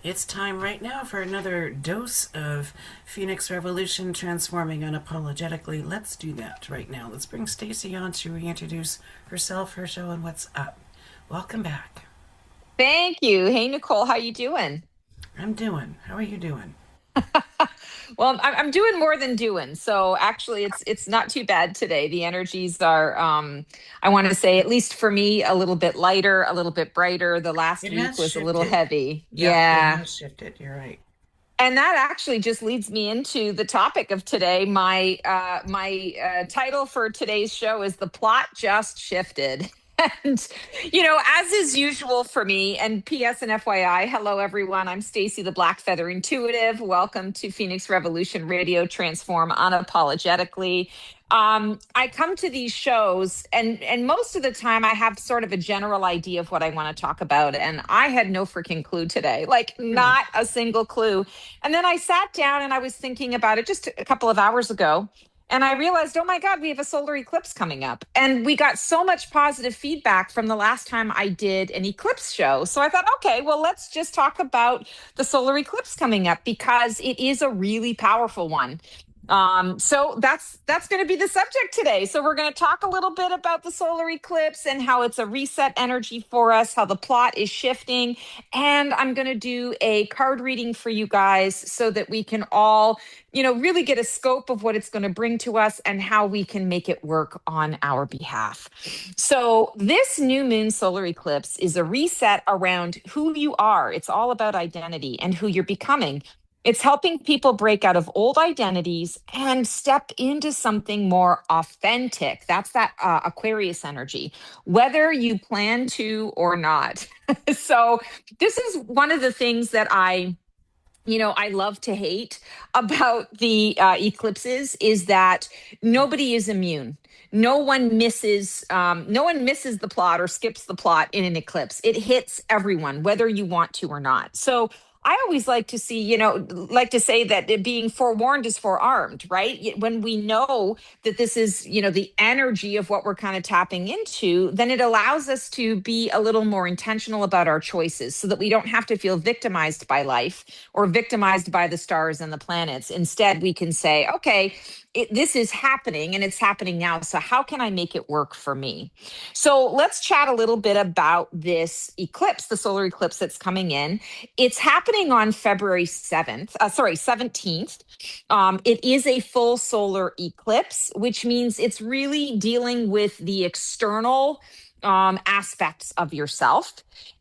It's time right now for another dose of Phoenix Revolution transforming unapologetically. Let's do that right now. Let's bring Stacey on to reintroduce herself, her show, and what's up. Welcome back. Thank you. Hey, Nicole, how you doing? I'm doing. How are you doing? Well, I'm doing more than doing. So actually, it's not too bad today. The energies are, I want to say, at least for me, a little bit lighter, a little bit brighter. The last It week has was a little shifted. heavy. Yep, it Yeah. has shifted. You're right. And that actually just leads me into the topic of today. My title for today's show is "The Plot Just Shifted." And as is usual for me, and PS and FYI, hello everyone. I'm Stacey, the Black Feather Intuitive. Welcome to Phoenix Revolution Radio Transform Unapologetically. I come to these shows, and most of the time I have sort of a general idea of what I want to talk about, and I had no freaking clue today, like Hmm. not a single clue. And then I sat down and I was thinking about it just a couple of hours ago. And I realized, oh my God, we have a solar eclipse coming up. And we got so much positive feedback from the last time I did an eclipse show. So I thought, okay, well, let's just talk about the solar eclipse coming up because it is a really powerful one. So that's going to be the subject today. So we're going to talk a little bit about the solar eclipse and how it's a reset energy for us, how the plot is shifting, and I'm going to do a card reading for you guys so that we can all, really get a scope of what it's going to bring to us and how we can make it work on our behalf. So, this new moon solar eclipse is a reset around who you are. It's all about identity and who you're becoming. It's helping people break out of old identities and step into something more authentic. That's that Aquarius energy, whether you plan to or not. So, this is one of the things that I love to hate about the eclipses is that nobody is immune. No one misses the plot or skips the plot in an eclipse. It hits everyone, whether you want to or not. So I always like to see, like to say that being forewarned is forearmed, right? When we know that this is, the energy of what we're kind of tapping into, then it allows us to be a little more intentional about our choices so that we don't have to feel victimized by life or victimized by the stars and the planets. Instead, we can say, okay, this is happening and it's happening now. So, how can I make it work for me? So, let's chat a little bit about this eclipse, the solar eclipse that's coming in. It's happening on February 17th. It is a full solar eclipse, which means it's really dealing with the external aspects of yourself.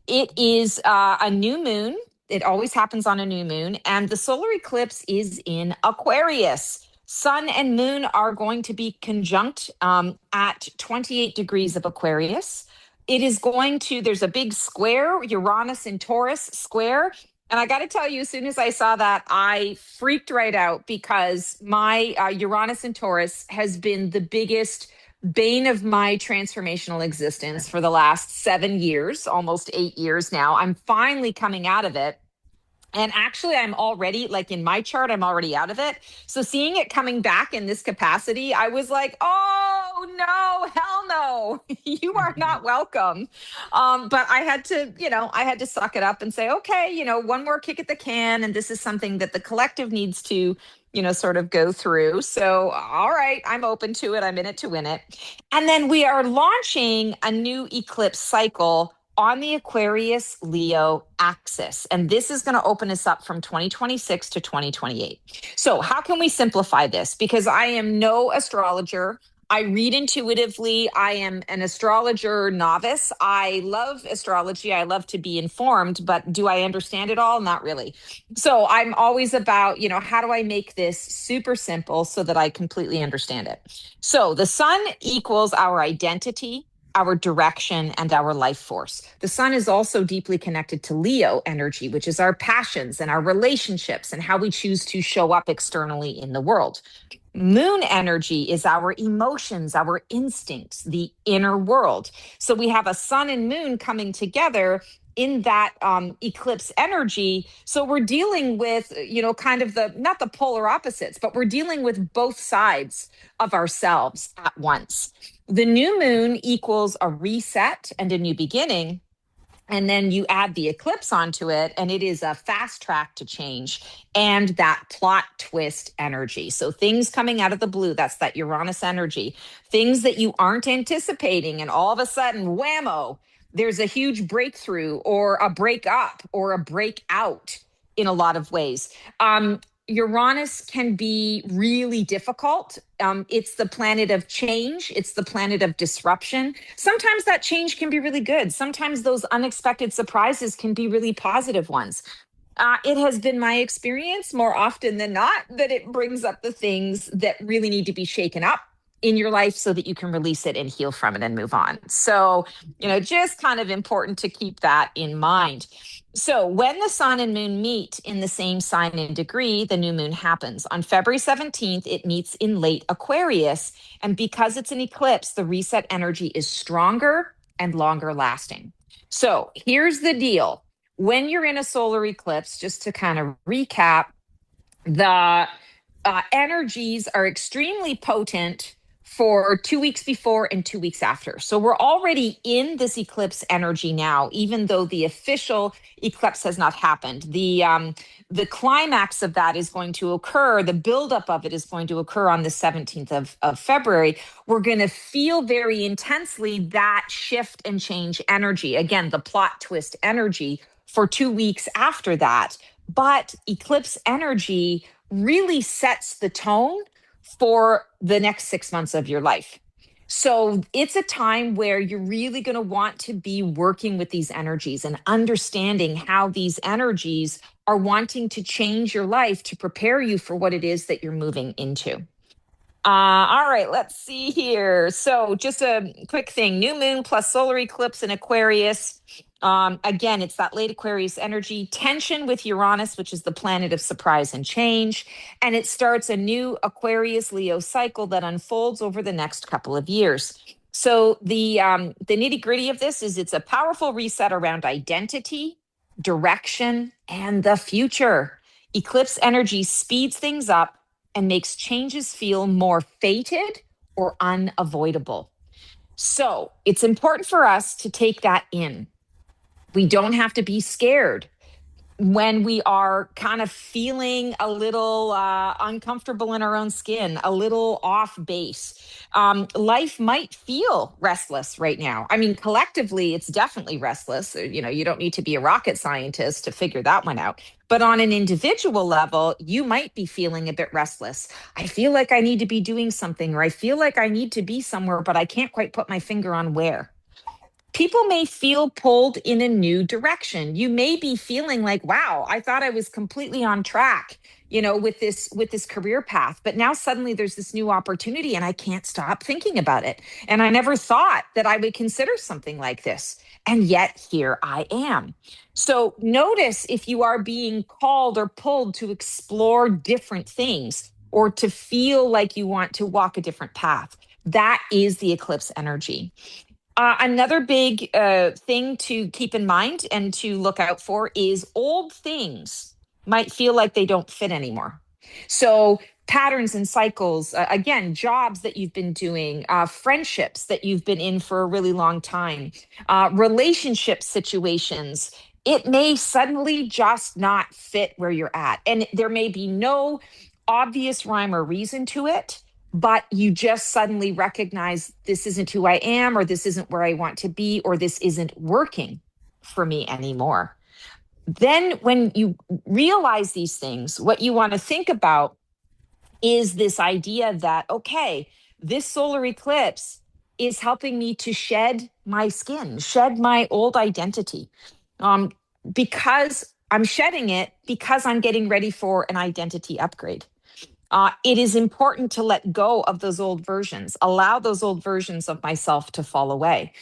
It is a new moon. It always happens on a new moon, and the solar eclipse is in Aquarius. Sun and moon are going to be conjunct at 28 degrees of Aquarius. There's a big square, Uranus and Taurus square. And I got to tell you, as soon as I saw that, I freaked right out because my Uranus and Taurus has been the biggest bane of my transformational existence for the last 7 years, almost 8 years now. I'm finally coming out of it. And actually, I'm already, like in my chart, I'm already out of it. So seeing it coming back in this capacity, I was like, oh no, hell no, you are not welcome. But I had to suck it up and say, okay, one more kick at the can. And this is something that the collective needs to, sort of go through. So, all right, I'm open to it. I'm in it to win it. And then we are launching a new eclipse cycle on the Aquarius Leo axis. And this is going to open us up from 2026 to 2028. So, how can we simplify this? Because I am no astrologer. I read intuitively. I am an astrologer novice. I love astrology. I love to be informed, but do I understand it all? Not really. So I'm always about, how do I make this super simple so that I completely understand it? So the sun equals our identity, our direction, and our life force. The sun is also deeply connected to Leo energy, which is our passions and our relationships and how we choose to show up externally in the world. Moon energy is our emotions, our instincts, the inner world. So we have a sun and moon coming together in that eclipse energy. So we're dealing with, kind of not the polar opposites, but we're dealing with both sides of ourselves at once. The new moon equals a reset and a new beginning, And then you add the eclipse onto it, and it is a fast track to change and that plot twist energy. So things coming out of the blue, that's that Uranus energy, things that you aren't anticipating. And all of a sudden, whammo, there's a huge breakthrough or a breakup or a breakout in a lot of ways. Uranus can be really difficult. It's the planet of change. It's the planet of disruption. Sometimes that change can be really good. Sometimes those unexpected surprises can be really positive ones. It has been my experience more often than not that it brings up the things that really need to be shaken up in your life so that you can release it and heal from it and move on. So, just kind of important to keep that in mind. So, when the sun and moon meet in the same sign and degree, the new moon happens. On February 17th, it meets in late Aquarius. And because it's an eclipse, the reset energy is stronger and longer lasting. So, here's the deal. When you're in a solar eclipse, just to kind of recap, the energies are extremely potent for 2 weeks before and 2 weeks after. So we're already in this eclipse energy now, even though the official eclipse has not happened. The climax of that is going to occur, the buildup of it is going to occur on the 17th of February. We're going to feel very intensely that shift and change energy. Again, the plot twist energy for 2 weeks after that. But eclipse energy really sets the tone for the next 6 months of your life. So it's a time where you're really going to want to be working with these energies and understanding how these energies are wanting to change your life to prepare you for what it is that you're moving into. All right, let's see here. So just a quick thing, new moon plus solar eclipse in Aquarius. Again, it's that late Aquarius energy, tension with Uranus, which is the planet of surprise and change. And it starts a new Aquarius Leo cycle that unfolds over the next couple of years. So the nitty gritty of this is it's a powerful reset around identity, direction, and the future. Eclipse energy speeds things up and makes changes feel more fated or unavoidable. So it's important for us to take that in. We don't have to be scared when we are kind of feeling a little uncomfortable in our own skin, a little off base. Life might feel restless right now. I mean, collectively, it's definitely restless. You don't need to be a rocket scientist to figure that one out. But on an individual level, you might be feeling a bit restless. I feel like I need to be doing something, or I feel like I need to be somewhere, but I can't quite put my finger on where. People may feel pulled in a new direction. You may be feeling like, wow, I thought I was completely on track, with this career path, but now suddenly there's this new opportunity and I can't stop thinking about it. And I never thought that I would consider something like this. And yet here I am. So notice if you are being called or pulled to explore different things or to feel like you want to walk a different path. That is the eclipse energy. Another big thing to keep in mind and to look out for is old things might feel like they don't fit anymore. So patterns and cycles, again, jobs that you've been doing, friendships that you've been in for a really long time, relationship situations, it may suddenly just not fit where you're at. And there may be no obvious rhyme or reason to it, but you just suddenly recognize this isn't who I am, or this isn't where I want to be, or this isn't working for me anymore. Then when you realize these things, what you want to think about is this idea that, okay, this solar eclipse is helping me to shed my skin, shed my old identity. Because I'm shedding it, because I'm getting ready for an identity upgrade. It is important to let go of those old versions, allow those old versions of myself to fall away.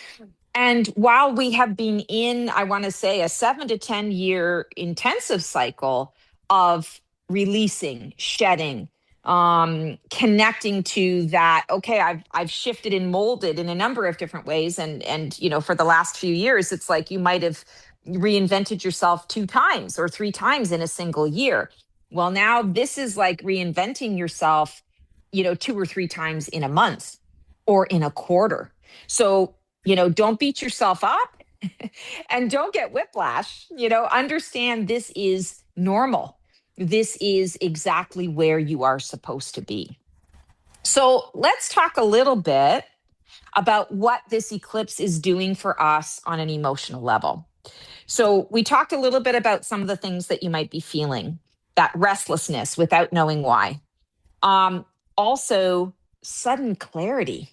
And while we have been in, I want to say, a 7 to 10 year intensive cycle of releasing, shedding, connecting to that, okay, I've shifted and molded in a number of different ways. And for the last few years, it's like you might have reinvented yourself 2 times or 3 times in a single year. Well, now this is like reinventing yourself, 2 or 3 times in a month or in a quarter. So, don't beat yourself up. And don't get whiplash. Understand this is normal. This is exactly where you are supposed to be. So let's talk a little bit about what this eclipse is doing for us on an emotional level. So we talked a little bit about some of the things that you might be feeling, that restlessness without knowing why. Also, sudden clarity.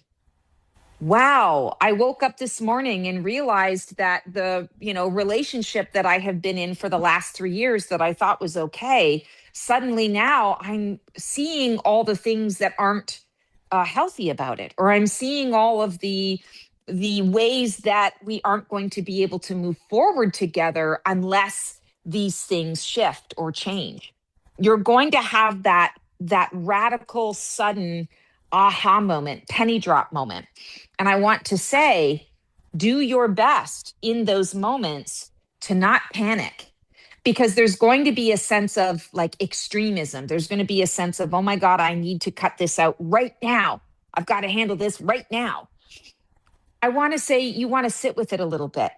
Wow, I woke up this morning and realized that the, relationship that I have been in for the last 3 years that I thought was okay, suddenly now I'm seeing all the things that aren't healthy about it, or I'm seeing all of the ways that we aren't going to be able to move forward together unless these things shift or change. You're going to have that radical, sudden aha moment, penny drop moment. And I want to say, do your best in those moments to not panic, because there's going to be a sense of like extremism. There's going to be a sense of, oh my God, I need to cut this out right now. I've got to handle this right now. I want to say you want to sit with it a little bit.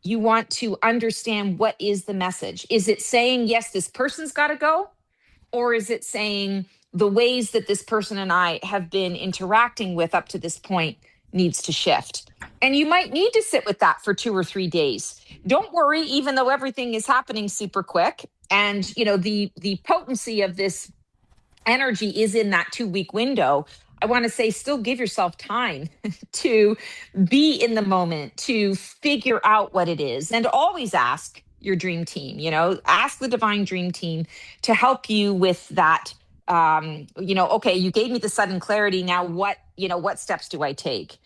You want to understand, what is the message? Is it saying, yes, this person's got to go? Or is it saying the ways that this person and I have been interacting with up to this point needs to shift? And you might need to sit with that for 2 or 3 days. Don't worry, even though everything is happening super quick. And, the potency of this energy is in that 2-week window. I want to say, still give yourself time to be in the moment, to figure out what it is, and always ask your dream team, ask the divine dream team to help you with that. Okay, you gave me the sudden clarity. Now what steps do I take?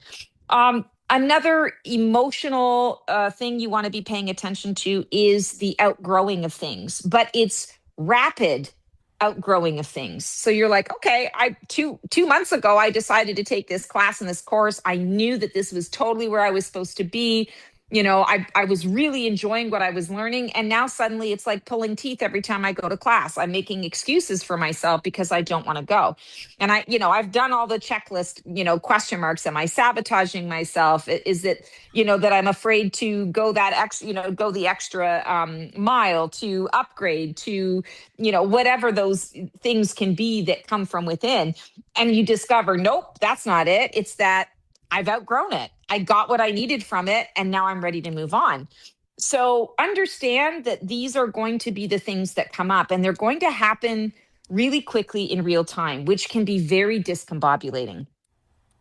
Another emotional thing you want to be paying attention to is the outgrowing of things, but it's rapid outgrowing of things. So you're like, okay, I two months ago, I decided to take this class and this course. I knew that this was totally where I was supposed to be. I was really enjoying what I was learning. And now suddenly it's like pulling teeth every time I go to class. I'm making excuses for myself because I don't want to go. And I've done all the checklist, question marks. Am I sabotaging myself? Is it, that I'm afraid to go go the extra mile, to upgrade, to, whatever those things can be that come from within. And you discover, nope, that's not it. It's that I've outgrown it. I got what I needed from it, and now I'm ready to move on. So understand that these are going to be the things that come up, and they're going to happen really quickly in real time, which can be very discombobulating.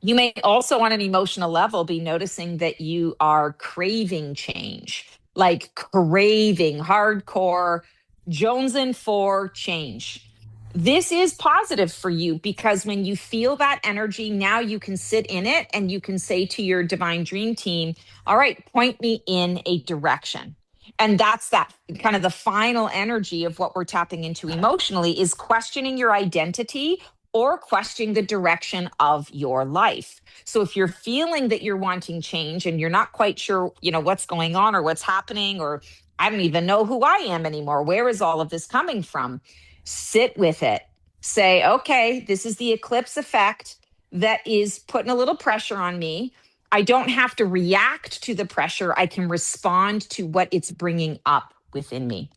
You may also, on an emotional level, be noticing that you are craving change, like craving hardcore, jonesing for change. This is positive for you, because when you feel that energy, now you can sit in it and you can say to your divine dream team, all right, point me in a direction. And that's that kind of the final energy of what we're tapping into emotionally, is questioning your identity or questioning the direction of your life. So if you're feeling that you're wanting change and you're not quite sure, what's going on or what's happening, or I don't even know who I am anymore, where is all of this coming from? Sit with it. Say, okay, this is the eclipse effect that is putting a little pressure on me. I don't have to react to the pressure. I can respond to what it's bringing up within me.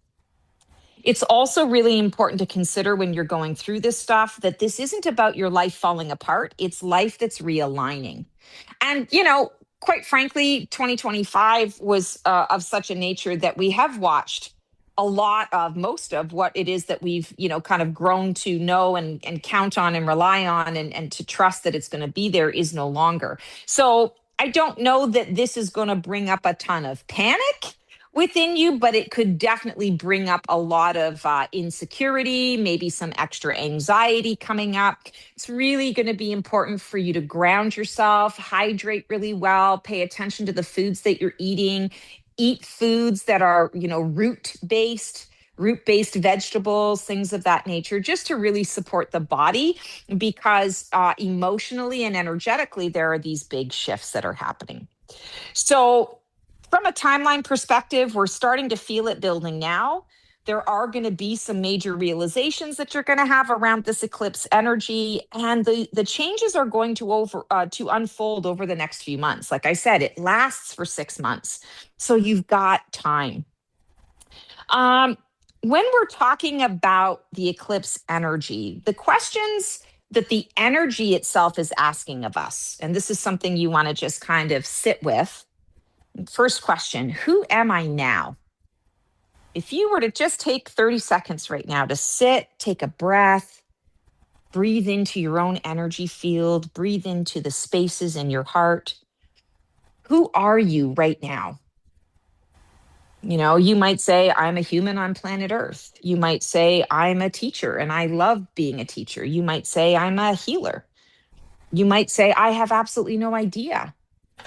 It's also really important to consider, when you're going through this stuff, that this isn't about your life falling apart. It's life that's realigning. And, quite frankly, 2025 was of such a nature that we have watched most of what it is that we've, kind of grown to know and count on and rely on, and to trust that it's going to be there, is no longer. So I don't know that this is going to bring up a ton of panic within you, but it could definitely bring up a lot of insecurity, maybe some extra anxiety coming up. It's really going to be important for you to ground yourself, hydrate really well, pay attention to the foods that you're eating. Eat foods that are, root-based vegetables, things of that nature, just to really support the body, because emotionally and energetically, there are these big shifts that are happening. So from a timeline perspective, we're starting to feel it building now. There are going to be some major realizations that you're going to have around this eclipse energy, and the changes are going to unfold over the next few months. Like I said, it lasts for 6 months, so you've got time. When we're talking about the eclipse energy, the questions that the energy itself is asking of us, and this is something you want to just kind of sit with. First question, who am I now? If you were to just take 30 seconds right now to sit, take a breath, breathe into your own energy field, breathe into the spaces in your heart. Who are you right now? You know, you might say, I'm a human on planet Earth. You might say, I'm a teacher and I love being a teacher. You might say, I'm a healer. You might say, I have absolutely no idea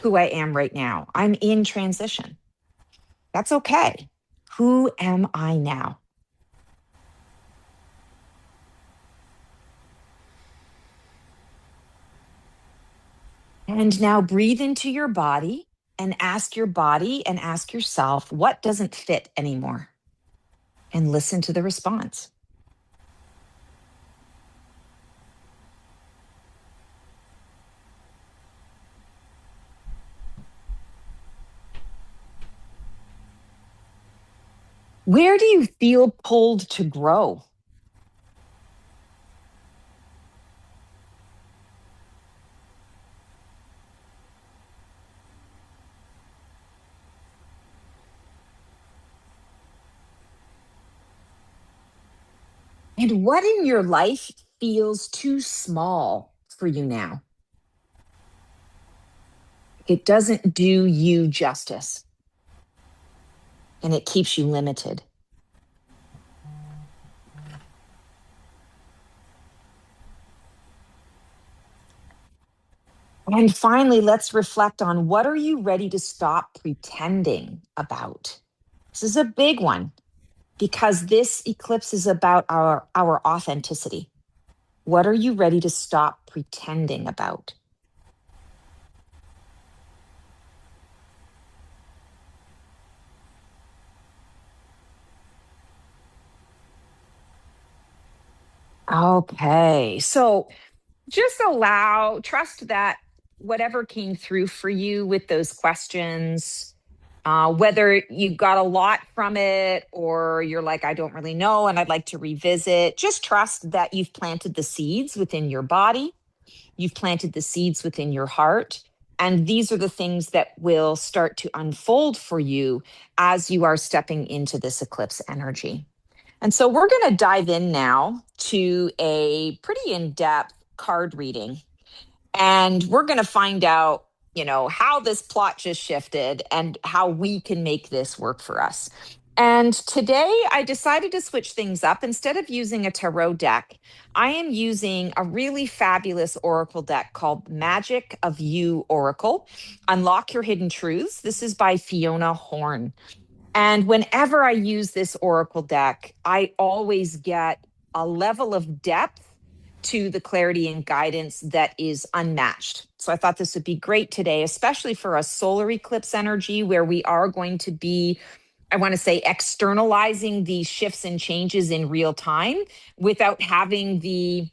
who I am right now. I'm in transition. That's okay. Who am I now? And now breathe into your body and ask yourself, what doesn't fit anymore? And listen to the response. Where do you feel pulled to grow? And what in your life feels too small for you now? It doesn't do you justice, and it keeps you limited. And finally, let's reflect on, what are you ready to stop pretending about? This is a big one, because this eclipse is about our authenticity. What are you ready to stop pretending about? Okay, so just trust that whatever came through for you with those questions, whether you got a lot from it or you're like, I don't really know and I'd like to revisit, just trust that you've planted the seeds within your body, you've planted the seeds within your heart. And these are the things that will start to unfold for you as you are stepping into this eclipse energy. And so we're going to dive in now to a pretty in-depth card reading. And we're going to find out, how this plot just shifted and how we can make this work for us. And today I decided to switch things up. Instead of using a tarot deck, I am using a really fabulous oracle deck called Magic of You Oracle. Unlock Your Hidden Truths. This is by Fiona Horn. And whenever I use this oracle deck, I always get a level of depth to the clarity and guidance that is unmatched. So I thought this would be great today, especially for a solar eclipse energy where we are going to be, I want to say, externalizing these shifts and changes in real time without having the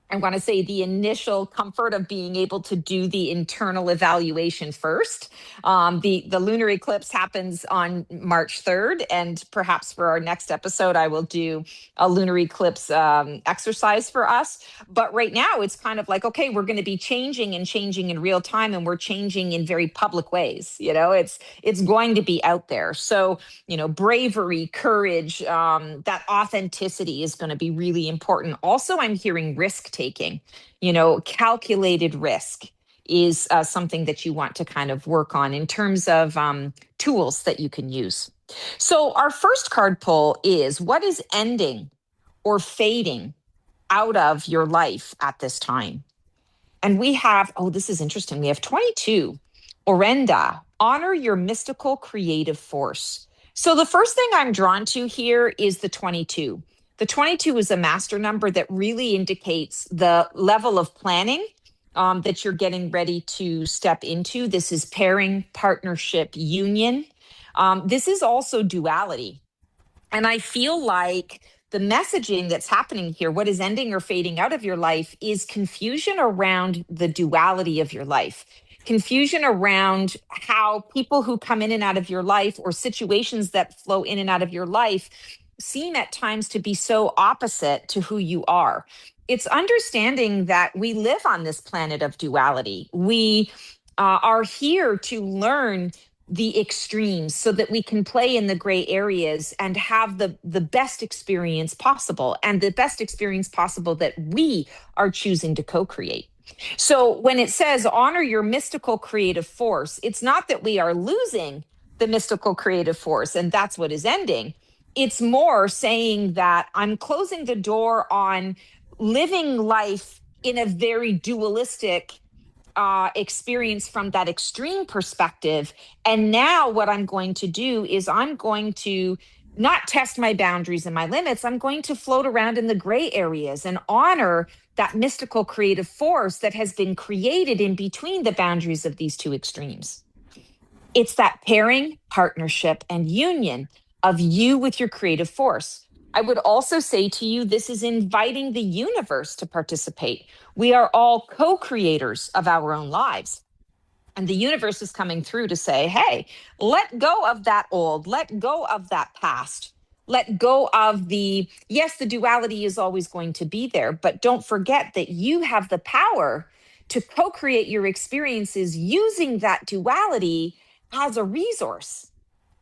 initial comfort of being able to do the internal evaluation first. The lunar eclipse happens on March 3rd, and perhaps for our next episode, I will do a lunar eclipse exercise for us. But right now, it's kind of like, okay, we're going to be changing in real time, and we're changing in very public ways. It's going to be out there. So, bravery, courage, that authenticity is going to be really important. Also, I'm hearing risk taking, calculated risk is something that you want to kind of work on in terms of tools that you can use. So our first card pull is, what is ending or fading out of your life at this time? And we have, this is interesting. We have 22, Orenda, honor your mystical creative force. So the first thing I'm drawn to here is the 22. The 22 is a master number that really indicates the level of planning that you're getting ready to step into. This is pairing, partnership, union. This is also duality. And I feel like the messaging that's happening here, what is ending or fading out of your life, is confusion around the duality of your life. Confusion around how people who come in and out of your life, or situations that flow in and out of your life, seem at times to be so opposite to who you are. It's understanding that we live on this planet of duality. We are here to learn the extremes so that we can play in the gray areas and have the best experience possible, and the best experience possible that we are choosing to co-create. So when it says honor your mystical creative force, it's not that we are losing the mystical creative force and that's what is ending. It's more saying that I'm closing the door on living life in a very dualistic experience from that extreme perspective. And now what I'm going to do is I'm going to not test my boundaries and my limits. I'm going to float around in the gray areas and honor that mystical creative force that has been created in between the boundaries of these two extremes. It's that pairing, partnership, and union of you with your creative force. I would also say to you, this is inviting the universe to participate. We are all co-creators of our own lives. And the universe is coming through to say, hey, let go of that old, let go of that past, let go of yes, the duality is always going to be there, but don't forget that you have the power to co-create your experiences using that duality as a resource,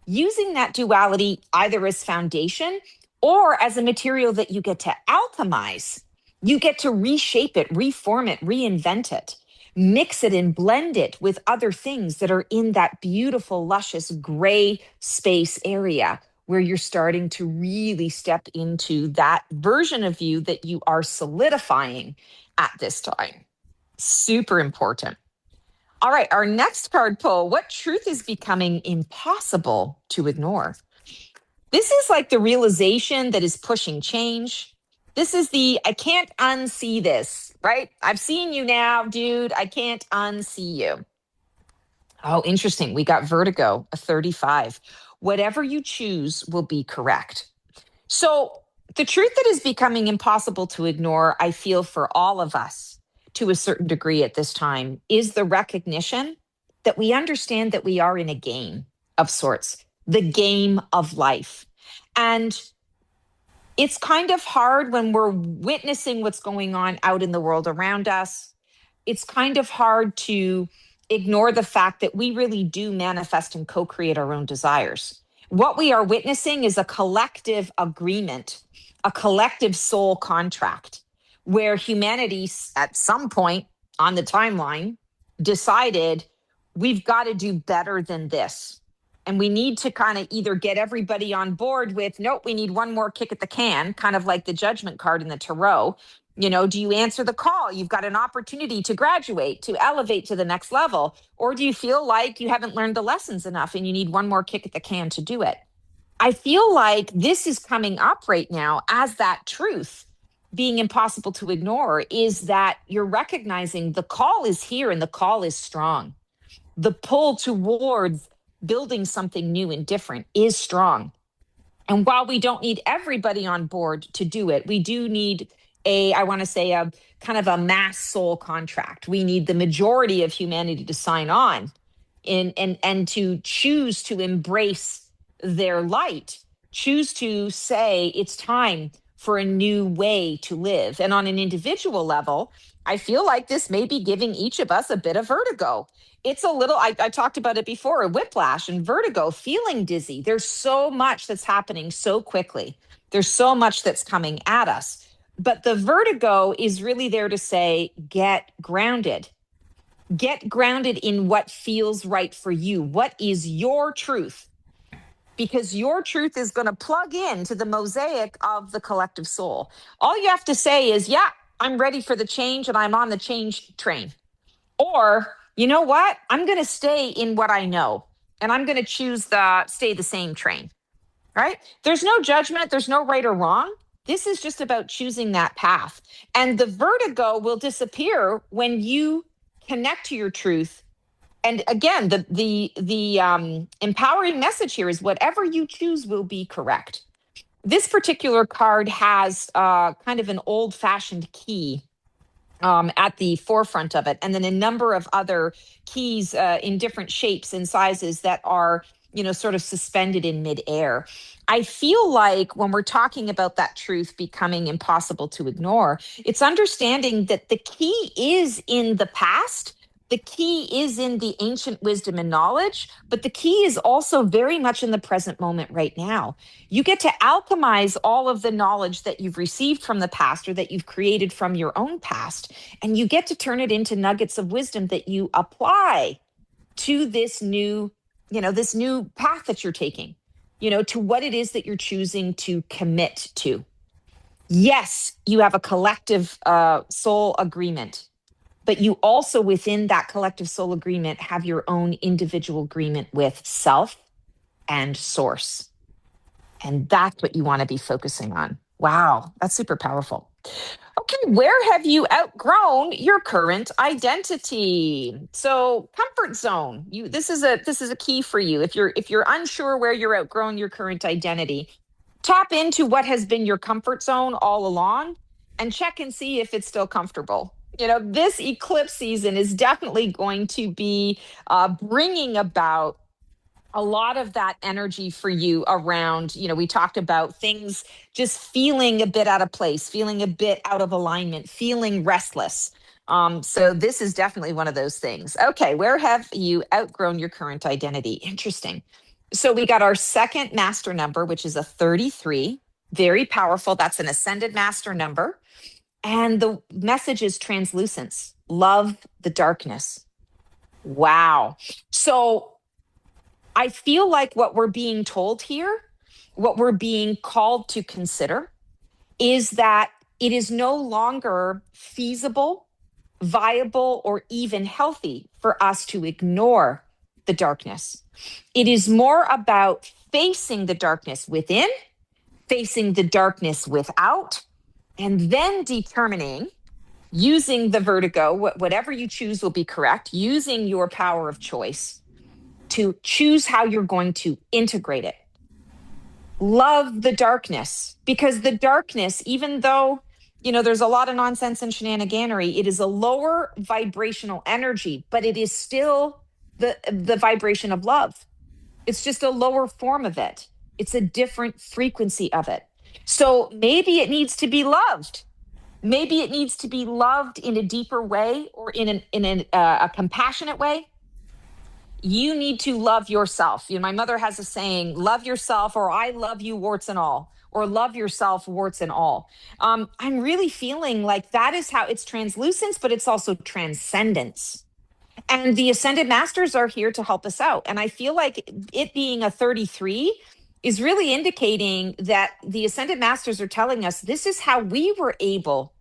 using that duality either as foundation or as a material that you get to alchemize. You get to reshape it, reform it, reinvent it, mix it and blend it with other things that are in that beautiful, luscious gray space area where you're starting to really step into that version of you that you are solidifying at this time. Super important. All right, our next card pull. What truth is becoming impossible to ignore? This is like the realization that is pushing change. This is I can't unsee this, right? I've seen you now, dude. I can't unsee you. Oh, interesting. We got vertigo, a 35. Whatever you choose will be correct. So the truth that is becoming impossible to ignore, I feel for all of us to a certain degree at this time, is the recognition that we understand that we are in a game of sorts, the game of life. And it's kind of hard when we're witnessing what's going on out in the world around us. It's kind of hard to ignore the fact that we really do manifest and co-create our own desires. What we are witnessing is a collective agreement, a collective soul contract, where humanity at some point on the timeline decided we've got to do better than this. And we need to kind of either get everybody on board with, nope, we need one more kick at the can, kind of like the judgment card in the tarot. You know, do you answer the call? You've got an opportunity to graduate, to elevate to the next level. Or do you feel like you haven't learned the lessons enough and you need one more kick at the can to do it? I feel like this is coming up right now as that truth being impossible to ignore, is that you're recognizing the call is here and the call is strong. The pull towards building something new and different is strong. And while we don't need everybody on board to do it, we do need a kind of a mass soul contract. We need the majority of humanity to sign on and to choose to embrace their light, choose to say it's time for a new way to live. And on an individual level, I feel like this may be giving each of us a bit of vertigo. It's a little, I talked about it before, a whiplash and vertigo, feeling dizzy. There's so much that's happening so quickly. There's so much that's coming at us. But the vertigo is really there to say, get grounded. Get grounded in what feels right for you. What is your truth? Because your truth is going to plug into the mosaic of the collective soul. All you have to say is, yeah, I'm ready for the change and I'm on the change train. Or, you know what? I'm going to stay in what I know and I'm going to choose stay the same train, right? There's no judgment. There's no right or wrong. This is just about choosing that path. And the vertigo will disappear when you connect to your truth. And again, the empowering message here is whatever you choose will be correct. This particular card has kind of an old-fashioned key at the forefront of it, and then a number of other keys in different shapes and sizes that are, sort of suspended in midair. I feel like when we're talking about that truth becoming impossible to ignore, it's understanding that the key is in the past. The key is in the ancient wisdom and knowledge, but the key is also very much in the present moment right now. You get to alchemize all of the knowledge that you've received from the past or that you've created from your own past, and you get to turn it into nuggets of wisdom that you apply to this new, this new path that you're taking, to what it is that you're choosing to commit to. Yes, you have a collective soul agreement, but you also within that collective soul agreement have your own individual agreement with self and source. And that's what you want to be focusing on. Wow, that's super powerful. Okay, where have you outgrown your current identity? So, comfort zone. This is a key for you. If you're unsure where you're outgrowing your current identity, tap into what has been your comfort zone all along and check and see if it's still comfortable. This eclipse season is definitely going to be bringing about a lot of that energy for you around, we talked about things just feeling a bit out of place, feeling a bit out of alignment, feeling restless. So this is definitely one of those things. Okay, where have you outgrown your current identity? Interesting. So we got our second master number, which is a 33. Very powerful. That's an ascended master number. And the message is translucence. Love the darkness. Wow. So I feel like what we're being told here, what we're being called to consider, is that it is no longer feasible, viable, or even healthy for us to ignore the darkness. It is more about facing the darkness within, facing the darkness without, and then determining, using the vertigo, whatever you choose will be correct, using your power of choice to choose how you're going to integrate it. Love the darkness, because the darkness, even though, there's a lot of nonsense and shenaniganery, it is a lower vibrational energy, but it is still the vibration of love. It's just a lower form of it. It's a different frequency of it. So maybe it needs to be loved. Maybe it needs to be loved in a deeper way or in a compassionate way. You need to love yourself. My mother has a saying, love yourself, or I love you, warts and all, or love yourself, warts and all. I'm really feeling like that is how it's translucence, but it's also transcendence. And the Ascended Masters are here to help us out. And I feel like it being a 33 is really indicating that the Ascended Masters are telling us this is how we were able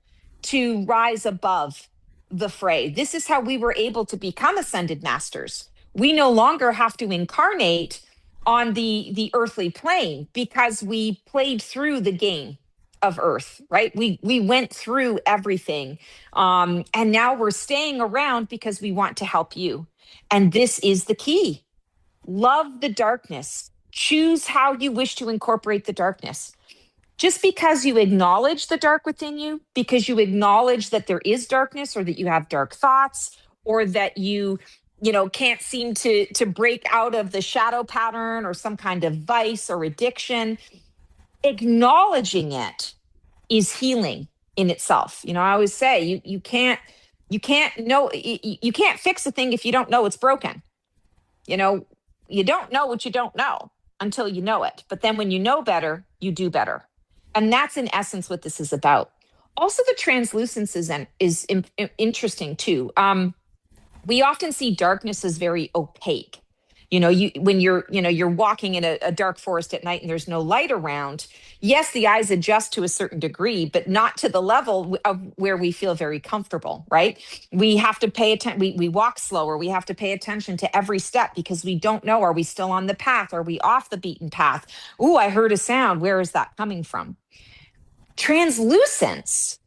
to rise above the fray. This is how we were able to become Ascended Masters. We no longer have to incarnate on the earthly plane because we played through the game of Earth, right? We went through everything. And now we're staying around because we want to help you. And this is the key. Love the darkness. Choose how you wish to incorporate the darkness. Just because you acknowledge the dark within you, because you acknowledge that there is darkness or that you have dark thoughts or that you can't seem to break out of the shadow pattern or some kind of vice or addiction, acknowledging it is healing in itself. I always say you can't fix a thing if you don't know it's broken. You don't know what you don't know until you know it. But then when you know better, you do better. And that's in essence what this is about. Also, the translucence is interesting too. We often see darkness as very opaque. When you're walking in a dark forest at night and there's no light around, yes, the eyes adjust to a certain degree, but not to the level of where we feel very comfortable, right? We have to pay attention. We walk slower. We have to pay attention to every step because we don't know, are we still on the path? Are we off the beaten path? Ooh, I heard a sound. Where is that coming from? Translucence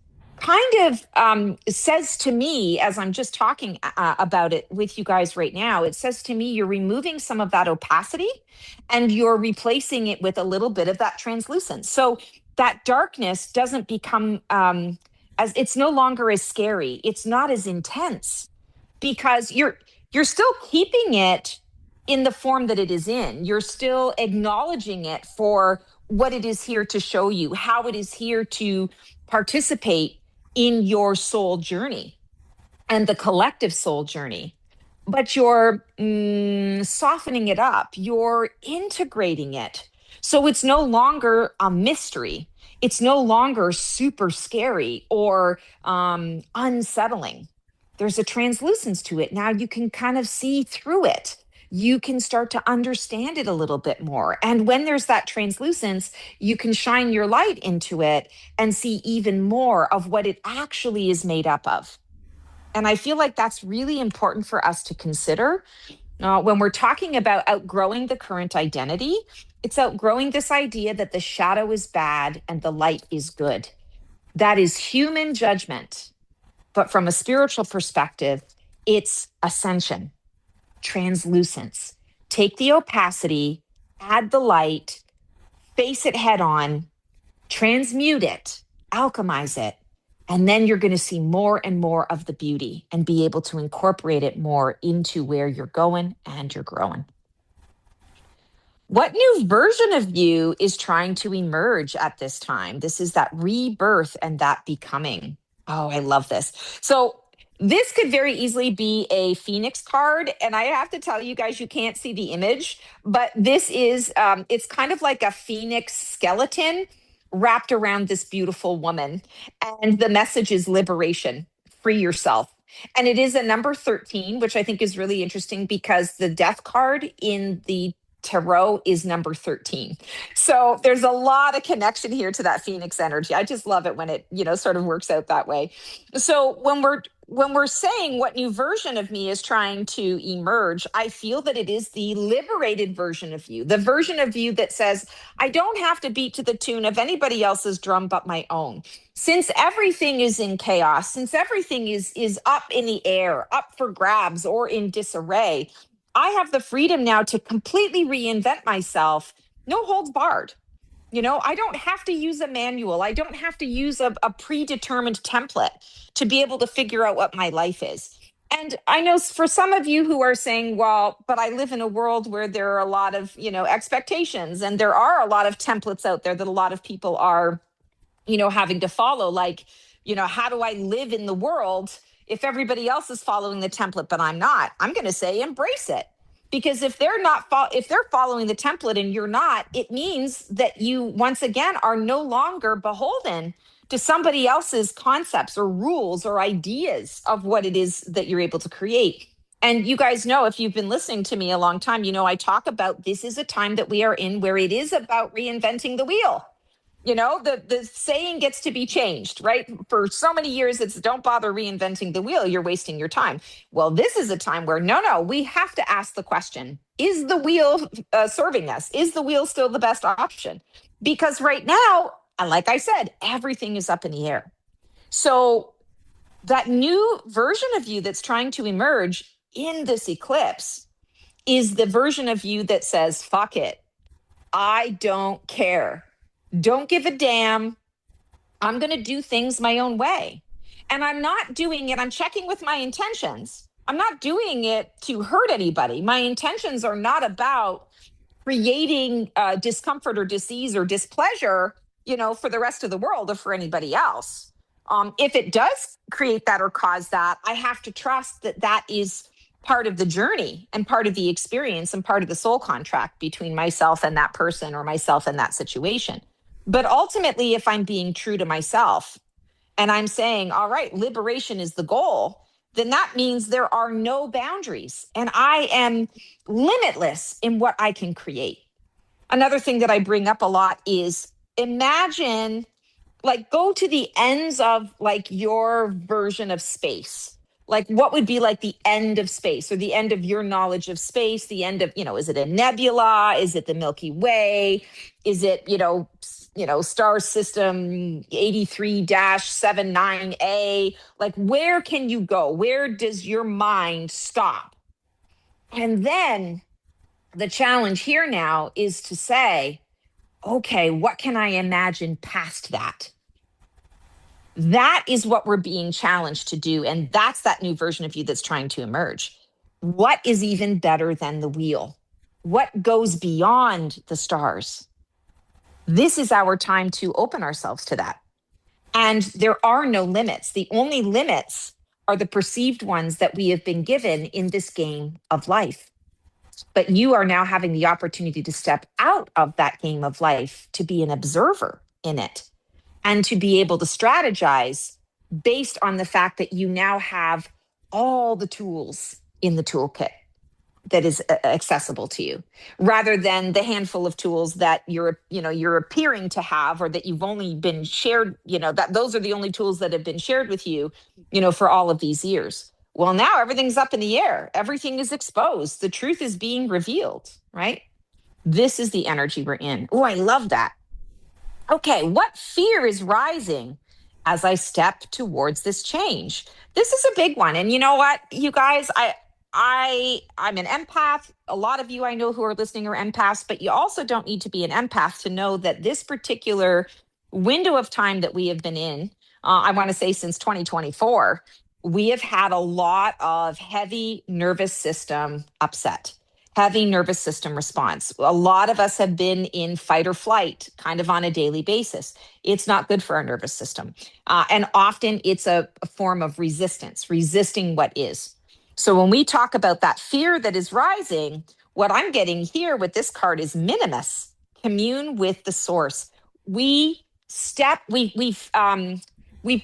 kind of says to me, as I'm just talking about it with you guys right now, it says to me you're removing some of that opacity and you're replacing it with a little bit of that translucence. So that darkness doesn't become as it's no longer as scary. It's not as intense because you're still keeping it in the form that it is in. You're still acknowledging it for what it is here to show you, how it is here to participate in your soul journey and the collective soul journey. But you're softening it up, you're integrating it. So it's no longer a mystery. It's no longer super scary or unsettling. There's a translucence to it. Now you can kind of see through it. You can start to understand it a little bit more. And when there's that translucence, you can shine your light into it and see even more of what it actually is made up of. And I feel like that's really important for us to consider when we're talking about outgrowing the current identity. It's outgrowing this idea that the shadow is bad and the light is good. That is human judgment. But from a spiritual perspective, it's ascension, translucence. Take the opacity, add the light, face it head on, transmute it, alchemize it, and then you're going to see more and more of the beauty and be able to incorporate it more into where you're going and you're growing. What new version of you is trying to emerge at this time? This is that rebirth and that becoming. Oh, I love this. So this could very easily be a Phoenix card. And I have to tell you guys, you can't see the image, but this is, it's kind of like a Phoenix skeleton wrapped around this beautiful woman. And the message is liberation, free yourself. And it is a number 13, which I think is really interesting because the death card in the tarot is number 13. So there's a lot of connection here to that Phoenix energy. I just love it when it, sort of works out that way. So when we're saying what new version of me is trying to emerge, I feel that it is the liberated version of you, the version of you that says, I don't have to beat to the tune of anybody else's drum but my own. Since everything is in chaos, since everything is up in the air, up for grabs or in disarray, I have the freedom now to completely reinvent myself, no holds barred. I don't have to use a manual. I don't have to use a predetermined template to be able to figure out what my life is. And I know for some of you who are saying, well, but I live in a world where there are a lot of, expectations, and there are a lot of templates out there that a lot of people are, having to follow. Like, how do I live in the world if everybody else is following the template, but I'm not? I'm going to say embrace it. Because if they're if they're following the template and you're not, it means that you once again are no longer beholden to somebody else's concepts or rules or ideas of what it is that you're able to create. And you guys know, if you've been listening to me a long time, I talk about this is a time that we are in where it is about reinventing the wheel. The saying gets to be changed, right? For so many years, it's don't bother reinventing the wheel. You're wasting your time. Well, this is a time where, no, we have to ask the question, is the wheel serving us? Is the wheel still the best option? Because right now, like I said, everything is up in the air. So that new version of you that's trying to emerge in this eclipse is the version of you that says, fuck it. I don't care. Don't give a damn. I'm going to do things my own way. And I'm not doing it. I'm checking with my intentions. I'm not doing it to hurt anybody. My intentions are not about creating discomfort or disease or displeasure, for the rest of the world or for anybody else. If it does create that or cause that, I have to trust that that is part of the journey and part of the experience and part of the soul contract between myself and that person or myself and that situation. But ultimately, if I'm being true to myself and I'm saying, all right, liberation is the goal, then that means there are no boundaries and I am limitless in what I can create. Another thing that I bring up a lot is imagine, like, go to the ends of like your version of space. Like, what would be like the end of space, or the end of your knowledge of space? The end of, is it a nebula? Is it the Milky Way? Is it, star system 83-79A? Like, where can you go? Where does your mind stop? And then the challenge here now is to say, okay, what can I imagine past that? That is what we're being challenged to do. And that's that new version of you that's trying to emerge. What is even better than the wheel? What goes beyond the stars? This is our time to open ourselves to that. And there are no limits. The only limits are the perceived ones that we have been given in this game of life. But you are now having the opportunity to step out of that game of life, to be an observer in it, and to be able to strategize based on the fact that you now have all the tools in the toolkit that is accessible to you, rather than the handful of tools that you're appearing to have, or that you've only been shared, that those are the only tools that have been shared with you, for all of these years. Well, now everything's up in the air. Everything is exposed. The truth is being revealed, right? This is the energy we're in. Oh, I love that. Okay, what fear is rising as I step towards this change? This is a big one. And you know what, you guys, I'm an empath. A lot of you I know who are listening are empaths, but you also don't need to be an empath to know that this particular window of time that we have been in, I want to say since 2024, we have had a lot of heavy nervous system upset, heavy nervous system response. A lot of us have been in fight or flight kind of on a daily basis. It's not good for our nervous system. And often it's a form of resistance, resisting what is. So when we talk about that fear that is rising, what I'm getting here with this card is minimus, commune with the source. We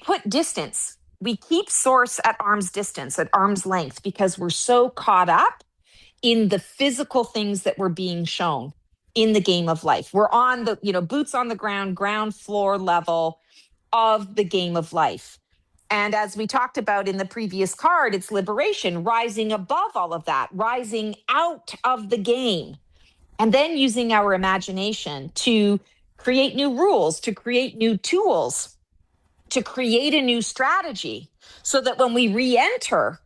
put distance. We keep source at arm's distance, at arm's length, because we're so caught up in the physical things that we're being shown in the game of life. We're on the, boots on the ground floor level of the game of life. And as we talked about in the previous card, it's liberation, rising above all of that, rising out of the game, and then using our imagination to create new rules, to create new tools, to create a new strategy, so that when we re-enter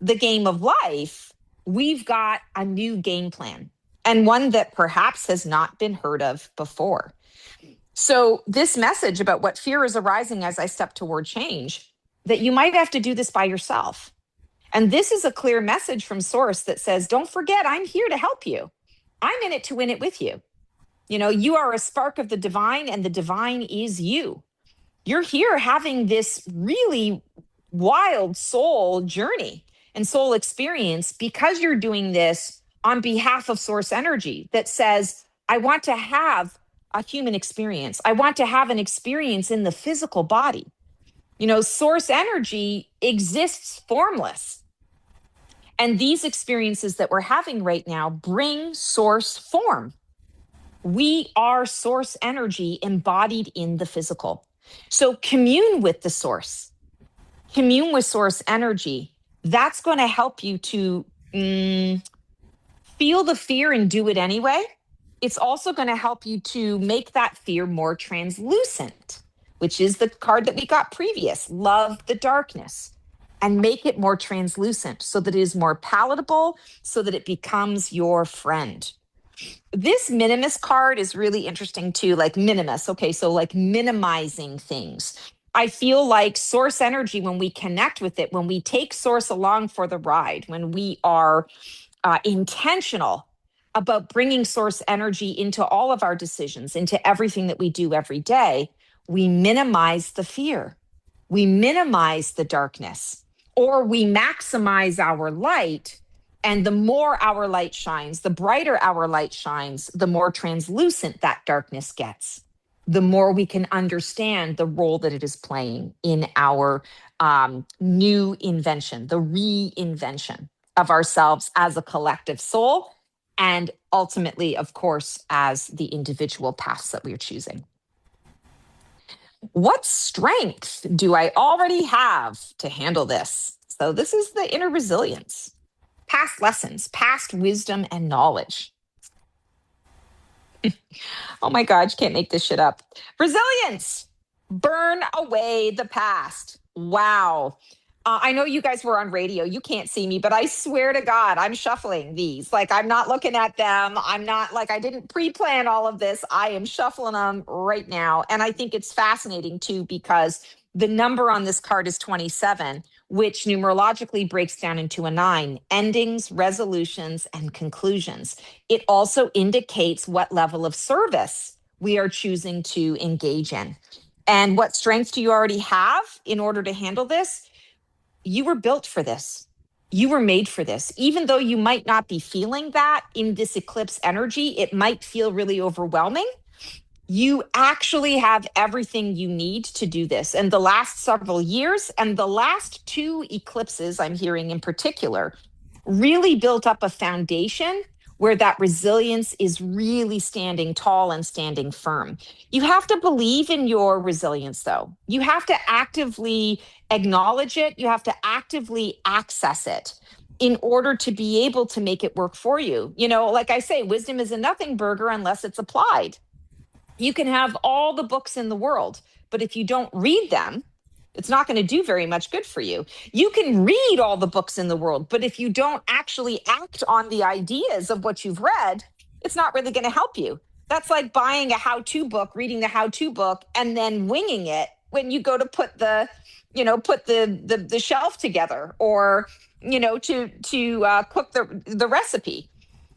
the game of life, we've got a new game plan, and one that perhaps has not been heard of before. So this message about what fear is arising as I step toward change, that you might have to do this by yourself. And this is a clear message from Source that says, don't forget, I'm here to help you. I'm in it to win it with you. You are a spark of the divine, and the divine is you. You're here having this really wild soul journey and soul experience because you're doing this on behalf of Source energy that says, I want to have a human experience. I want to have an experience in the physical body. Source energy exists formless. And these experiences that we're having right now bring source form. We are source energy embodied in the physical. So commune with the source, commune with source energy. That's going to help you to feel the fear and do it anyway. It's also going to help you to make that fear more translucent, which is the card that we got previous, love the darkness, and make it more translucent so that it is more palatable, so that it becomes your friend. This minimus card is really interesting too, like minimus. Okay, so like minimizing things. I feel like source energy, when we connect with it, when we take source along for the ride, when we are intentional about bringing source energy into all of our decisions, into everything that we do every day, we minimize the fear, we minimize the darkness, or we maximize our light. And the more our light shines, the brighter our light shines, the more translucent that darkness gets, the more we can understand the role that it is playing in our new invention, the reinvention of ourselves as a collective soul, and ultimately, of course, as the individual paths that we are choosing. What strength do I already have to handle this? So this is the inner resilience, past lessons, past wisdom and knowledge. Oh my God, you can't make this shit up. Resilience, burn away the past. Wow. I know you guys were on radio. You can't see me, but I swear to God, I'm shuffling these. Like, I'm not looking at them. I'm not like, I didn't pre-plan all of this. I am shuffling them right now. And I think it's fascinating too, because the number on this card is 27, which numerologically breaks down into a 9, endings, resolutions, and conclusions. It also indicates what level of service we are choosing to engage in. And what strengths do you already have in order to handle this? You were built for this. You were made for this. Even though you might not be feeling that in this eclipse energy, it might feel really overwhelming. You actually have everything you need to do this. And the last several years and the last 2 eclipses, I'm hearing in particular, really built up a foundation where that resilience is really standing tall and standing firm. You have to believe in your resilience, though. You have to actively acknowledge it. You have to actively access it in order to be able to make it work for you. You know, like I say, wisdom is a nothing burger unless it's applied. You can have all the books in the world, but if you don't read them, it's not going to do very much good for you. You can read all the books in the world, but if you don't actually act on the ideas of what you've read, it's not really going to help you. That's like buying a how-to book, reading the how-to book, and then winging it when you go to put the shelf together, or to cook the recipe.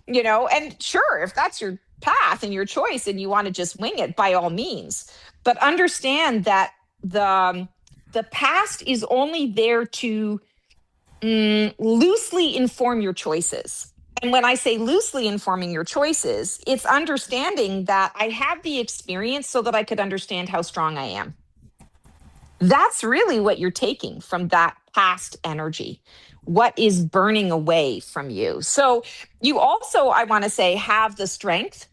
And sure, if that's your path and your choice and you want to just wing it, by all means. But understand that the past is only there to loosely inform your choices. And when I say loosely informing your choices, it's understanding that I have the experience so that I could understand how strong I am. That's really what you're taking from that past energy. What is burning away from you? So you also, I want to say, have the strength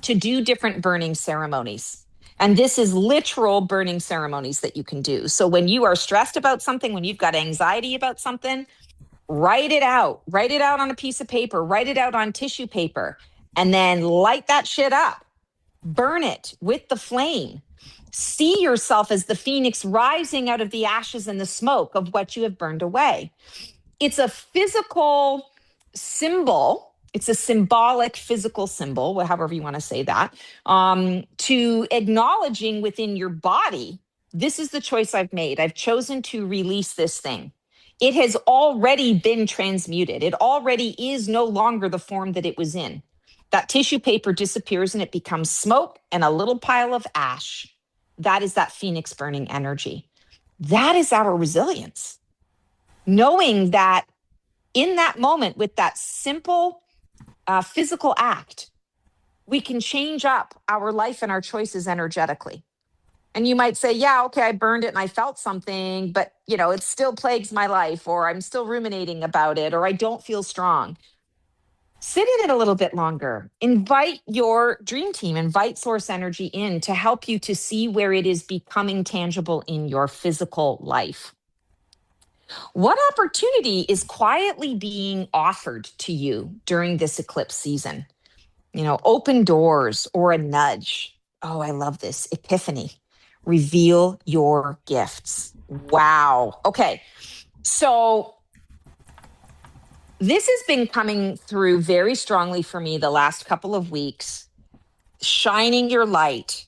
to do different burning ceremonies. And this is literal burning ceremonies that you can do. So when you are stressed about something, when you've got anxiety about something, write it out. Write it out on a piece of paper. Write it out on tissue paper. And then light that shit up. Burn it with the flame. See yourself as the phoenix rising out of the ashes and the smoke of what you have burned away. It's a physical symbol. It's a symbolic physical symbol, however you want to say that, to acknowledging within your body, this is the choice I've made. I've chosen to release this thing. It has already been transmuted. It already is no longer the form that it was in. That tissue paper disappears and it becomes smoke and a little pile of ash. That is that phoenix burning energy. That is our resilience. Knowing that in that moment, with that simple physical act, we can change up our life and our choices energetically. And you might say, yeah, okay, I burned it and I felt something, but it still plagues my life, or I'm still ruminating about it, or I don't feel strong. Sit in it a little bit longer. Invite your dream team, invite source energy in to help you to see where it is becoming tangible in your physical life. What opportunity is quietly being offered to you during this eclipse season? Open doors or a nudge. Oh, I love this. Epiphany. Reveal your gifts. Wow. Okay. So this has been coming through very strongly for me the last couple of weeks. Shining your light,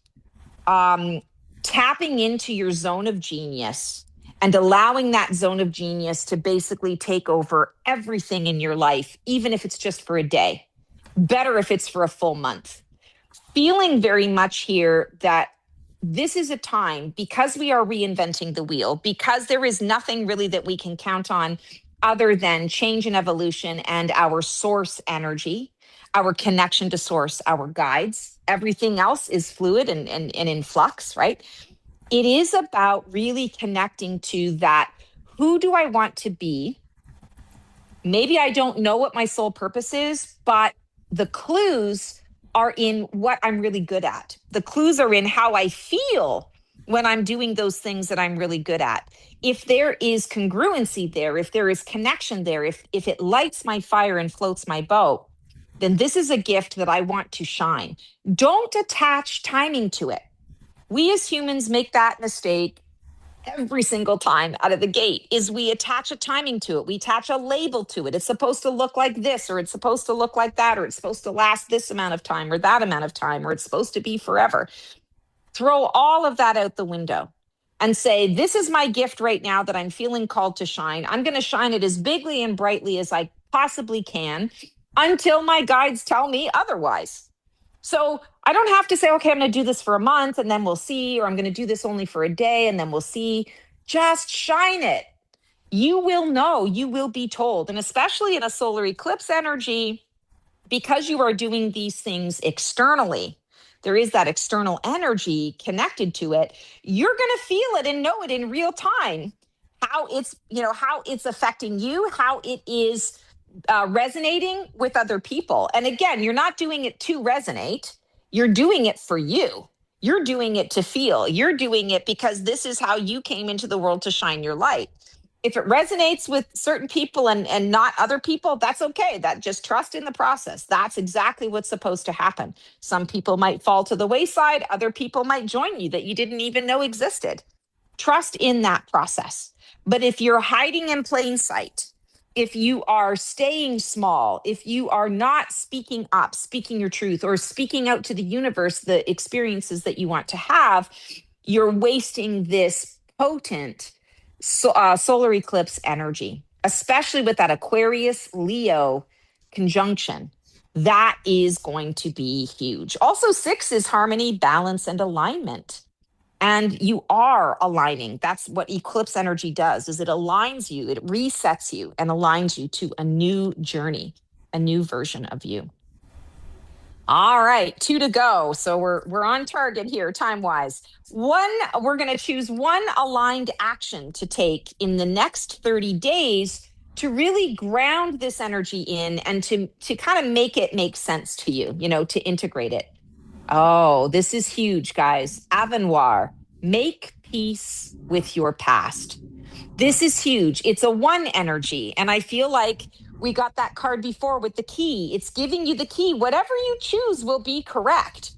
tapping into your zone of genius, and allowing that zone of genius to basically take over everything in your life, even if it's just for a day. Better if it's for a full month. Feeling very much here that this is a time, because we are reinventing the wheel, because there is nothing really that we can count on other than change and evolution and our source energy, our connection to source, our guides. Everything else is fluid and in flux, right? It is about really connecting to that. Who do I want to be? Maybe I don't know what my soul purpose is, but the clues are in what I'm really good at. The clues are in how I feel when I'm doing those things that I'm really good at. If there is congruency there, if there is connection there, if it lights my fire and floats my boat, then this is a gift that I want to shine. Don't attach timing to it. We as humans make that mistake every single time out of the gate, is we attach a timing to it. We attach a label to it. It's supposed to look like this, or it's supposed to look like that, or it's supposed to last this amount of time or that amount of time, or it's supposed to be forever. Throw all of that out the window and say, this is my gift right now that I'm feeling called to shine. I'm going to shine it as bigly and brightly as I possibly can until my guides tell me otherwise. So I don't have to say, okay, I'm going to do this for a month and then we'll see, or I'm going to do this only for a day and then we'll see. Just shine it. You will know, you will be told. And especially in a solar eclipse energy, because you are doing these things externally, there is that external energy connected to it. You're going to feel it and know it in real time, how it's affecting you, how it is resonating with other people. And again, you're not doing it to resonate. You're doing it for you. You're doing it to feel. You're doing it because this is how you came into the world to shine your light. If it resonates with certain people and not other people, that's okay. That just trust in the process. That's exactly what's supposed to happen. Some people might fall to the wayside. Other people might join you that you didn't even know existed. Trust in that process. But if you're hiding in plain sight, if you are staying small, if you are not speaking up, speaking your truth, or speaking out to the universe, the experiences that you want to have, you're wasting this potent solar eclipse energy, especially with that Aquarius Leo conjunction. That is going to be huge. Also, 6 is harmony, balance, and alignment. And you are aligning. That's what eclipse energy does, is it aligns you, it resets you and aligns you to a new journey, a new version of you. All right, 2 to go. So we're on target here time-wise. We're going to choose one aligned action to take in the next 30 days to really ground this energy in and to kind of make it make sense to you, to integrate it. Oh, this is huge, guys. Avenoir, make peace with your past. This is huge. It's a 1 energy. And I feel like we got that card before with the key. It's giving you the key. Whatever you choose will be correct.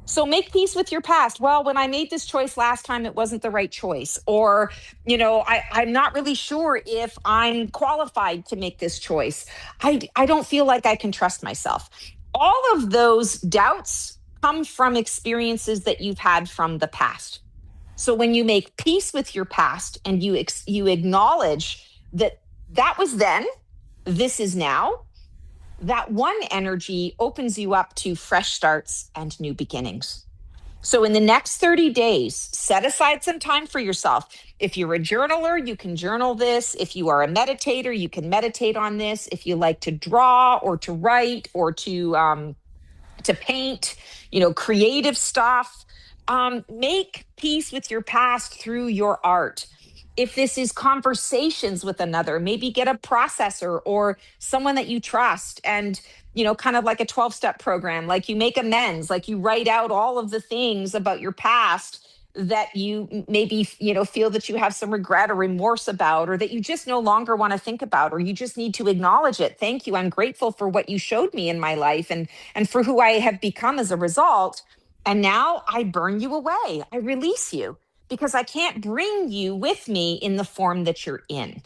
So make peace with your past. Well, when I made this choice last time, it wasn't the right choice. Or, I'm not really sure if I'm qualified to make this choice. I don't feel like I can trust myself. All of those doubts come from experiences that you've had from the past. So when you make peace with your past and you acknowledge that was then, this is now, that 1 energy opens you up to fresh starts and new beginnings. So in the next 30 days, set aside some time for yourself. If you're a journaler, you can journal this. If you are a meditator, you can meditate on this. If you like to draw or to write or to paint, creative stuff, make peace with your past through your art. If this is conversations with another, maybe get a processor or someone that you trust and, kind of like a 12-step program, like you make amends, like you write out all of the things about your past that you maybe, feel that you have some regret or remorse about, or that you just no longer want to think about, or you just need to acknowledge it. Thank you. I'm grateful for what you showed me in my life and for who I have become as a result. And now I burn you away. I release you because I can't bring you with me in the form that you're in.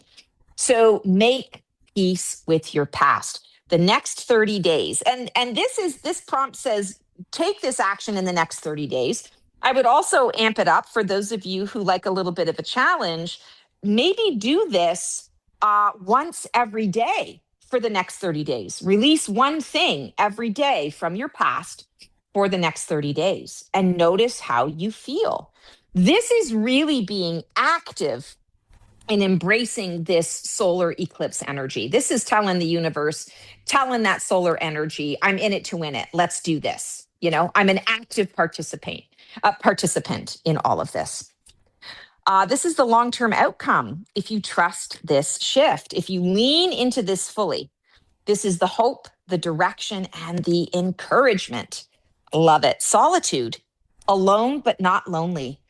So make peace with your past. The next 30 days. And this prompt says, take this action in the next 30 days. I would also amp it up for those of you who like a little bit of a challenge. Maybe do this once every day for the next 30 days. Release 1 thing every day from your past for the next 30 days and notice how you feel. This is really being active in embracing this solar eclipse energy. This is telling the universe, telling that solar energy, I'm in it to win it. Let's do this. I'm an active participant in all of this. This is the long-term outcome. If you trust this shift, if you lean into this fully, this is the hope, the direction, and the encouragement. Love it. Solitude, alone but not lonely.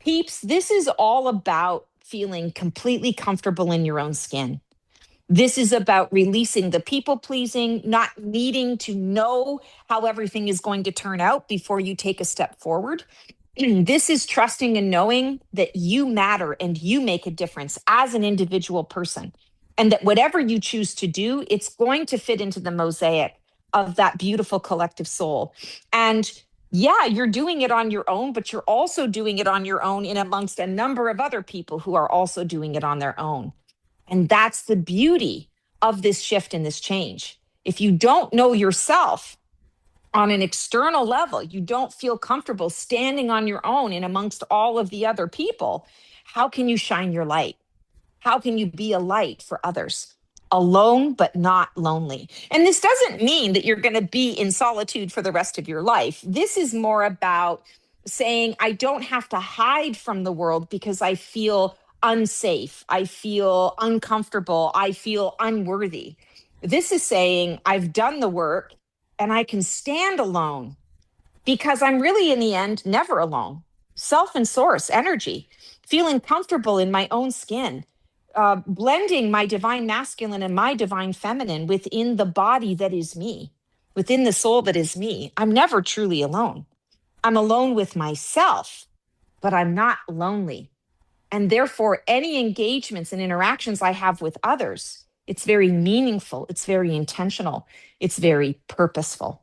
Peeps, this is all about feeling completely comfortable in your own skin. This is about releasing the people pleasing, not needing to know how everything is going to turn out before you take a step forward. This is trusting and knowing that you matter and you make a difference as an individual person. And that whatever you choose to do, it's going to fit into the mosaic of that beautiful collective soul. And yeah, you're doing it on your own, but you're also doing it on your own in amongst a number of other people who are also doing it on their own. And that's the beauty of this shift and this change. If you don't know yourself on an external level, you don't feel comfortable standing on your own in amongst all of the other people, how can you shine your light? How can you be a light for others? Alone, but not lonely. And this doesn't mean that you're going to be in solitude for the rest of your life. This is more about saying, I don't have to hide from the world because I feel unsafe. I feel uncomfortable. I feel unworthy. This is saying, I've done the work and I can stand alone because I'm really, in the end, never alone. Self and source energy, feeling comfortable in my own skin, blending my divine masculine and my divine feminine within the body that is me, within the soul that is me. I'm never truly alone. I'm alone with myself, but I'm not lonely. And therefore, any engagements and interactions I have with others, it's very meaningful, it's very intentional, it's very purposeful.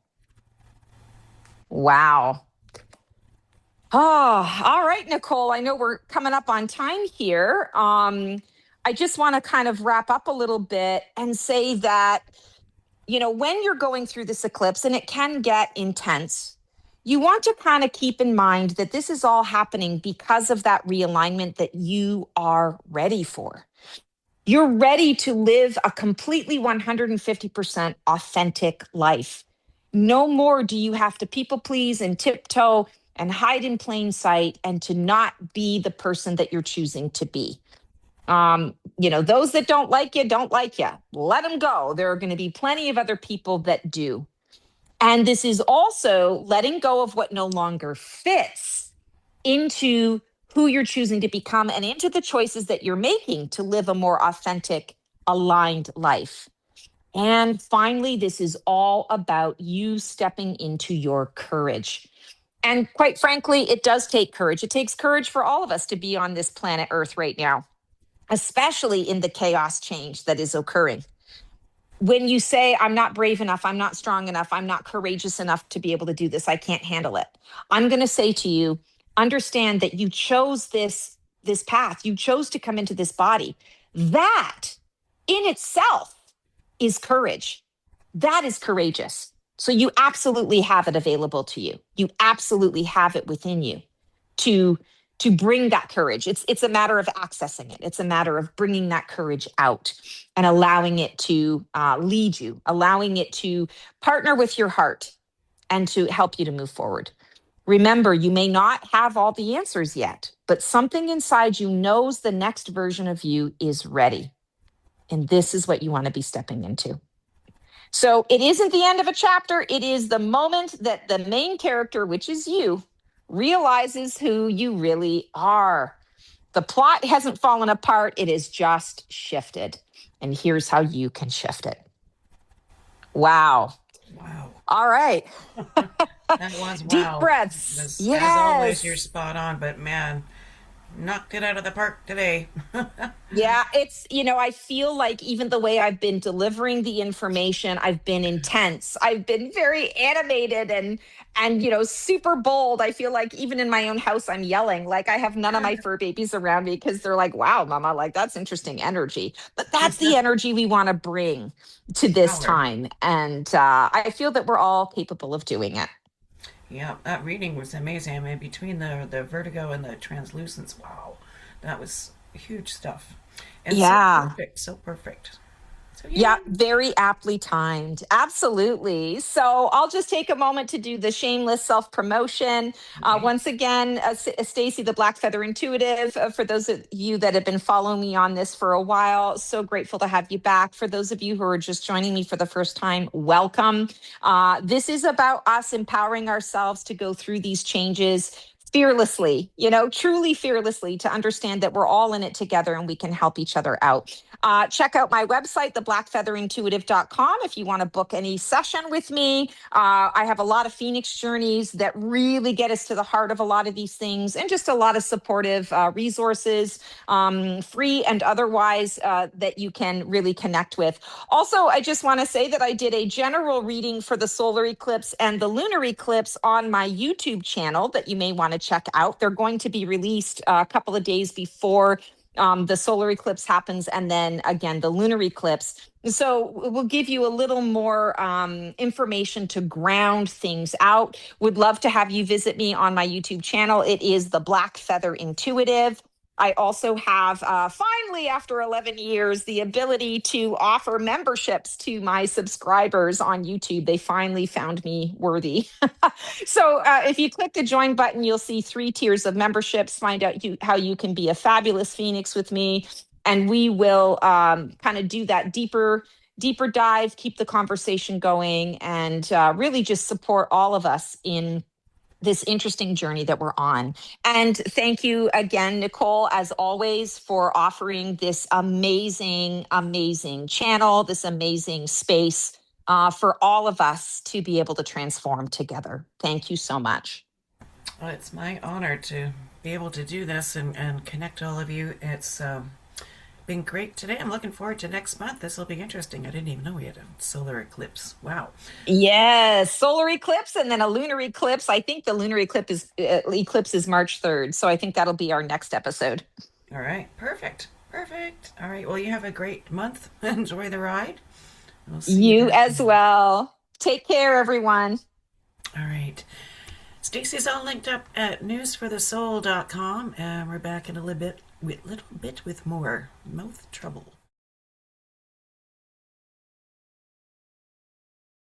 Wow. Oh, all right, Nicole. I know we're coming up on time here. I just want to kind of wrap up a little bit and say that, when you're going through this eclipse, and it can get intense, you want to kind of keep in mind that this is all happening because of that realignment that you are ready for. You're ready to live a completely 150% authentic life. No more do you have to people please and tiptoe and hide in plain sight and to not be the person that you're choosing to be. Those that don't like you, don't like you. Let them go. There are going to be plenty of other people that do. And this is also letting go of what no longer fits into who you're choosing to become and into the choices that you're making to live a more authentic, aligned life. And finally, this is all about you stepping into your courage. And quite frankly, it does take courage. It takes courage for all of us to be on this planet Earth right now, especially in the chaos change that is occurring. When you say, I'm not brave enough, I'm not strong enough, I'm not courageous enough to be able to do this, I can't handle it. I'm going to say to you, understand that you chose this path. You chose to come into this body. That in itself is courage. That is courageous. So you absolutely have it available to you. You absolutely have it within you to bring that courage. It's a matter of accessing it. It's a matter of bringing that courage out and allowing it to lead you, allowing it to partner with your heart and to help you to move forward. Remember, you may not have all the answers yet, but something inside you knows the next version of you is ready. And this is what you want to be stepping into. So it isn't the end of a chapter. It is the moment that the main character, which is you, realizes who you really are. The plot hasn't fallen apart. It is just shifted. And here's how you can shift it. Wow. Wow. All right. That was Deep wow. breaths. As always, you're Yes. spot on, but man, knocked it out of the park today. Yeah, I feel like even the way I've been delivering the information, I've been intense. I've been very animated and super bold. I feel like even in my own house, I'm yelling. Like I have none of my fur babies around me because they're like, wow, mama, like that's interesting energy. But that's the energy we want to bring to this Power. time. And I feel that we're all capable of doing it. Yeah, that reading was amazing. I mean, between the vertigo and the translucence, wow, that was huge stuff. And so Yeah. perfect, so perfect. So Yeah, yeah. very aptly timed. Absolutely. So I'll just take a moment to do the shameless self promotion. Okay. Once again, Stacey, the Black Feather Intuitive. For those of you that have been following me on this for a while, so grateful to have you back. For those of you who are just joining me for the first time, welcome. This is about us empowering ourselves to go through these changes fearlessly, truly fearlessly, to understand that we're all in it together and we can help each other out. Check out my website, theblackfeatherintuitive.com, if you want to book any session with me. I have a lot of Phoenix journeys that really get us to the heart of a lot of these things, and just a lot of supportive resources, free and otherwise, that you can really connect with. Also, I just want to say that I did a general reading for the solar eclipse and the lunar eclipse on my YouTube channel that you may want to check out. They're going to be released a couple of days before the solar eclipse happens, and then again, the lunar eclipse. So we'll give you a little more information to ground things out. Would love to have you visit me on my YouTube channel. It is the Black Feather Intuitive. I also have, finally, after 11 years, the ability to offer memberships to my subscribers on YouTube. They finally found me worthy. So if you click the join button, you'll see 3 tiers of memberships. Find out how you can be a fabulous Phoenix with me. And we will kind of do that deeper dive, keep the conversation going, and really just support all of us in this interesting journey that we're on. And thank you again, Nicole, as always, for offering this amazing, amazing channel, this amazing space for all of us to be able to transform together. Thank you so much. Well, it's my honor to be able to do this and connect all of you. It's been great today. I'm looking forward to next month. This will be interesting. I didn't even know we had a solar eclipse. Wow. Yes, solar eclipse and then a lunar eclipse. I think the lunar eclipse is March 3rd. So I think that'll be our next episode. All right. Perfect. All right. Well, you have a great month. Enjoy the ride. We'll see you as well. Take care, everyone. All right. Stacey's all linked up at newsforthesoul.com, and we're back in a little bit with more mouth trouble.